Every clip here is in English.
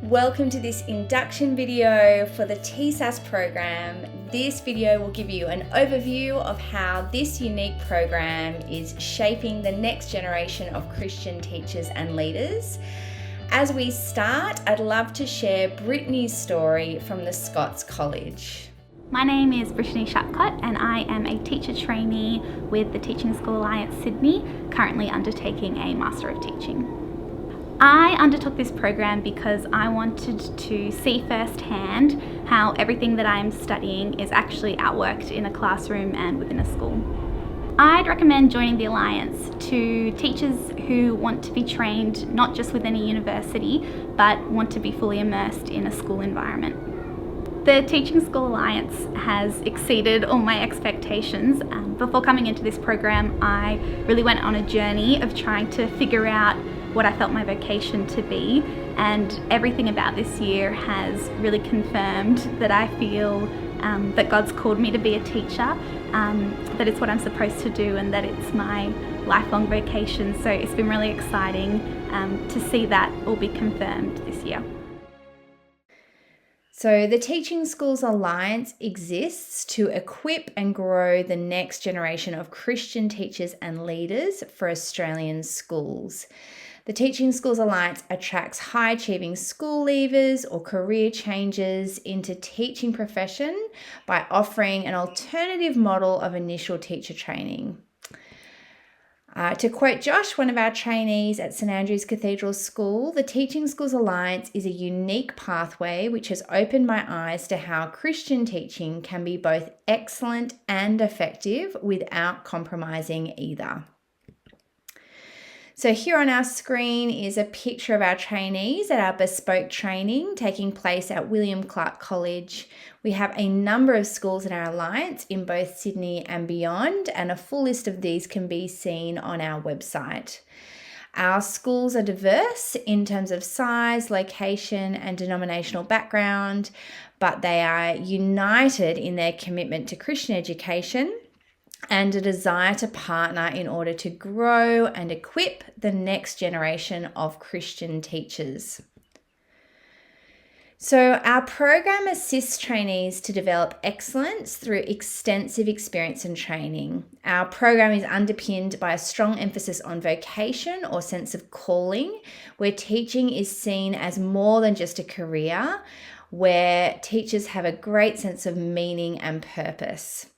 Welcome to this induction video for the TSAS program. This video will give you an overview of how this unique program is shaping the next generation of Christian teachers and leaders. As we start, I'd love to share Brittany's story from the Scots College. My name is Brittany Shapcott and I am a teacher trainee with the Teaching School Alliance Sydney, currently undertaking a Master of Teaching. I undertook this program because I wanted to see firsthand how everything that I am studying is actually outworked in a classroom and within a school. I'd recommend joining the Alliance to teachers who want to be trained not just within a university, but want to be fully immersed in a school environment. The Teaching School Alliance has exceeded all my expectations. Before coming into this program, I really went on a journey of trying to figure out what I felt my vocation to be, and everything about this year has really confirmed that I feel that God's called me to be a teacher, that it's what I'm supposed to do and that it's my lifelong vocation. So it's been really exciting to see that all be confirmed this year. So the Teaching Schools Alliance exists to equip and grow the next generation of Christian teachers and leaders for Australian schools. The Teaching Schools Alliance attracts high-achieving school leavers or career changers into teaching profession by offering an alternative model of initial teacher training. To quote Josh, one of our trainees at St Andrew's Cathedral School, the Teaching Schools Alliance is a unique pathway which has opened my eyes to how Christian teaching can be both excellent and effective without compromising either. So here on our screen is a picture of our trainees at our bespoke training taking place at William Clark College. We have a number of schools in our alliance in both Sydney and beyond, and a full list of these can be seen on our website. Our schools are diverse in terms of size, location, and denominational background, but they are united in their commitment to Christian education and a desire to partner in order to grow and equip the next generation of Christian teachers. So our program assists trainees to develop excellence through extensive experience and training. Our program is underpinned by a strong emphasis on vocation or sense of calling, where teaching is seen as more than just a career, where teachers have a great sense of meaning and purpose.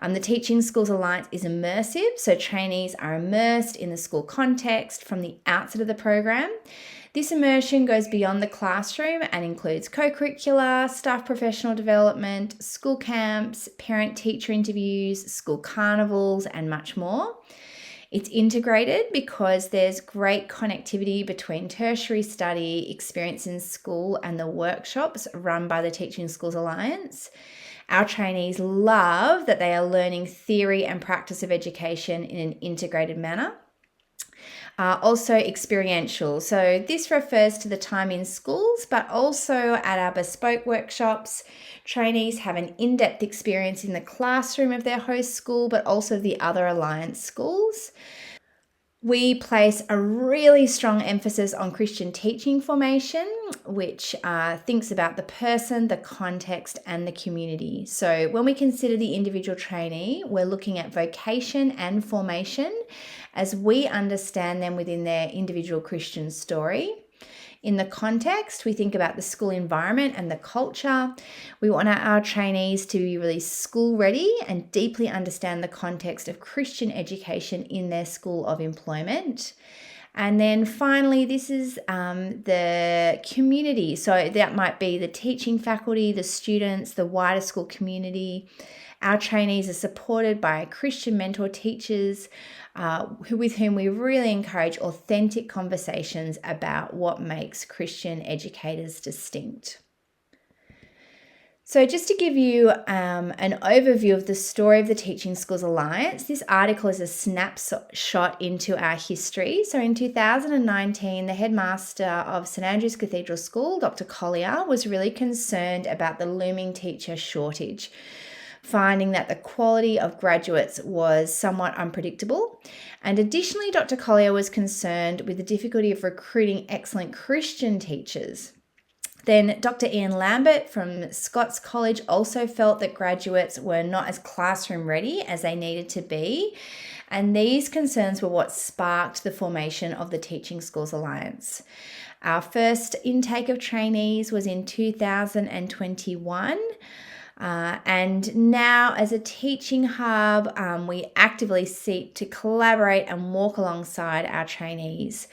The Teaching Schools Alliance is immersive, so trainees are immersed in the school context from the outset of the program. This immersion goes beyond the classroom and includes co-curricular, staff professional development, school camps, parent-teacher interviews, school carnivals, and much more. It's integrated because there's great connectivity between tertiary study, experience in school, and the workshops run by the Teaching Schools Alliance. Our trainees love that they are learning theory and practice of education in an integrated manner. Also experiential. So this refers to the time in schools, but also at our bespoke workshops, trainees have an in-depth experience in the classroom of their host school, but also the other Alliance schools. We place a really strong emphasis on Christian teaching formation, which thinks about the person, the context, and the community. So when we consider the individual trainee, we're looking at vocation and formation as we understand them within their individual Christian story. In the context, we think about the school environment and the culture. We want our trainees to be really school ready and deeply understand the context of Christian education in their school of employment. And then finally, this is the community. So that might be the teaching faculty, the students, the wider school community. Our trainees are supported by Christian mentor teachers with whom we really encourage authentic conversations about what makes Christian educators distinct. So just to give you an overview of the story of the Teaching Schools Alliance, this article is a snapshot into our history. So in 2019, the headmaster of St Andrew's Cathedral School, Dr. Collier, was really concerned about the looming teacher shortage, finding that the quality of graduates was somewhat unpredictable. And additionally, Dr. Collier was concerned with the difficulty of recruiting excellent Christian teachers. Then Dr. Ian Lambert from Scots College also felt that graduates were not as classroom ready as they needed to be. And these concerns were what sparked the formation of the Teaching Schools Alliance. Our first intake of trainees was in 2021. And now, as a teaching hub, we actively seek to collaborate and walk alongside our trainees.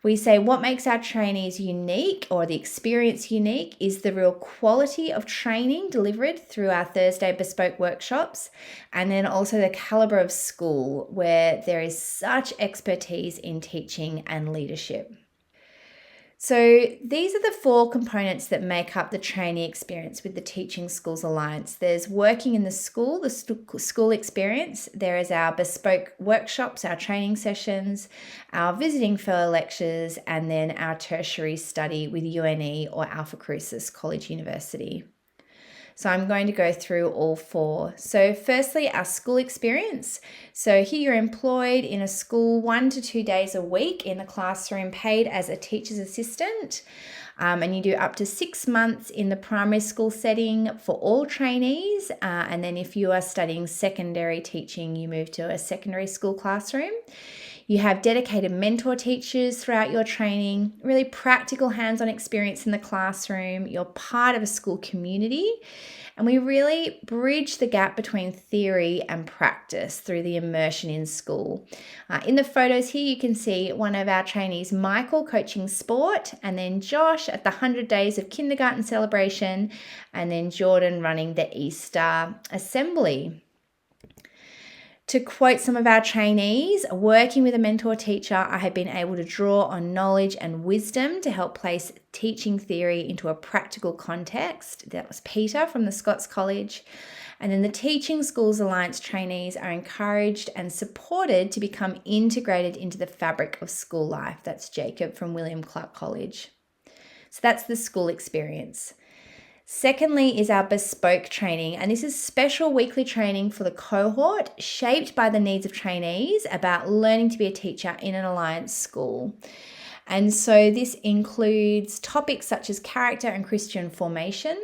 We say what makes our trainees unique, or the experience unique, is the real quality of training delivered through our Thursday bespoke workshops, and then also the calibre of school, where there is such expertise in teaching and leadership. So these are the 4 components that make up the trainee experience with the Teaching Schools Alliance. There's working in the school experience. There is our bespoke workshops, our training sessions, our visiting fellow lectures, and then our tertiary study with UNE or Alpha Crucis College University. So I'm going to go through all 4. So firstly, our school experience. So here you're employed in a school 1 to 2 days a week in the classroom, paid as a teacher's assistant. And you do up to 6 months in the primary school setting for all trainees. And then if you are studying secondary teaching, you move to a secondary school classroom. You have dedicated mentor teachers throughout your training, really practical hands-on experience in the classroom. You're part of a school community, and we really bridge the gap between theory and practice through the immersion in school. In the photos here, you can see one of our trainees, Michael, coaching sport, and then Josh at the 100 Days of Kindergarten celebration, and then Jordan running the Easter assembly. To quote some of our trainees, working with a mentor teacher, I have been able to draw on knowledge and wisdom to help place teaching theory into a practical context. That was Peter from the Scots College. And then the Teaching Schools Alliance trainees are encouraged and supported to become integrated into the fabric of school life. That's Jacob from William Clark College. So that's the school experience. Secondly is our bespoke training, and this is special weekly training for the cohort shaped by the needs of trainees about learning to be a teacher in an alliance school. And so this includes topics such as character and Christian formation,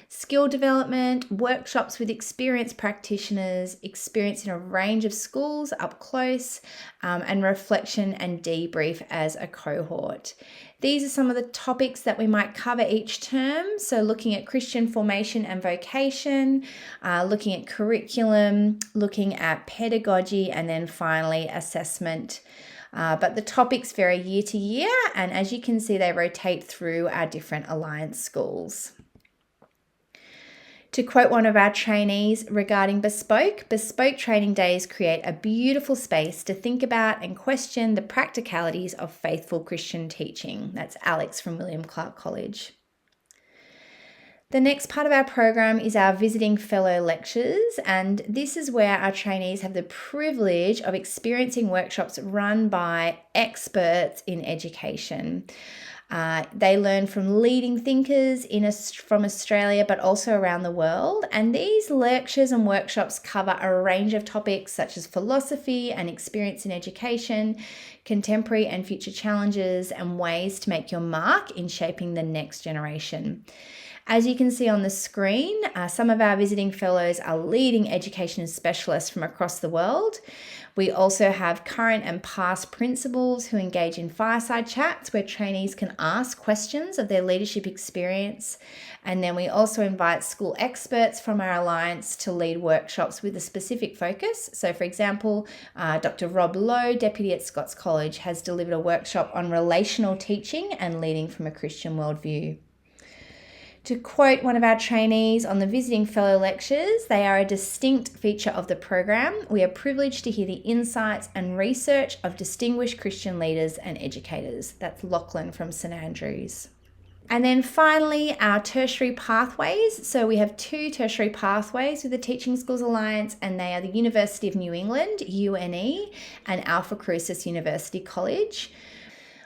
skill development, workshops with experienced practitioners, experience in a range of schools up close, and reflection and debrief as a cohort. These are some of the topics that we might cover each term. So looking at Christian formation and vocation, looking at curriculum, looking at pedagogy, and then finally assessment. But the topics vary year to year, and as you can see, they rotate through our different alliance schools. To quote one of our trainees regarding bespoke training days create a beautiful space to think about and question the practicalities of faithful Christian teaching. That's Alex from William Clark College. The next part of our program is our visiting fellow lectures, and this is where our trainees have the privilege of experiencing workshops run by experts in education. They learn from leading thinkers from Australia, but also around the world. And these lectures and workshops cover a range of topics such as philosophy and experience in education, contemporary and future challenges, and ways to make your mark in shaping the next generation. As you can see on the screen, some of our visiting fellows are leading education specialists from across the world. We also have current and past principals who engage in fireside chats where trainees can ask questions of their leadership experience. And then we also invite school experts from our alliance to lead workshops with a specific focus. So for example, Dr. Rob Lowe, Deputy at Scots College, has delivered a workshop on relational teaching and leading from a Christian worldview. To quote one of our trainees on the Visiting Fellow lectures, they are a distinct feature of the program. We are privileged to hear the insights and research of distinguished Christian leaders and educators. That's Lachlan from St Andrews. And then finally, our tertiary pathways. So we have 2 tertiary pathways with the Teaching Schools Alliance, and they are the University of New England, UNE, and Alpha Crucis University College.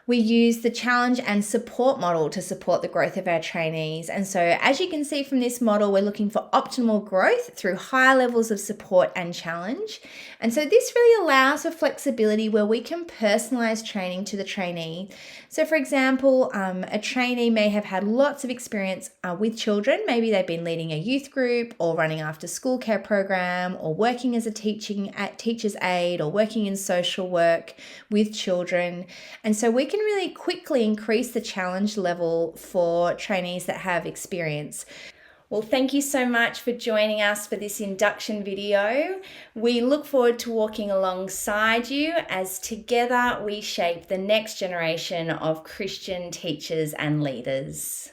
We use the challenge and support model to support the growth of our trainees. And so, as you can see from this model, we're looking for optimal growth through high levels of support and challenge. And so, this really allows for flexibility where we can personalize training to the trainee. So, for example, a trainee may have had lots of experience with children. Maybe they've been leading a youth group or running after school care program or working as a teacher's aide or working in social work with children. And so we can really quickly increase the challenge level for trainees that have experience. Well, thank you so much for joining us for this induction video. We look forward to walking alongside you as together we shape the next generation of Christian teachers and leaders.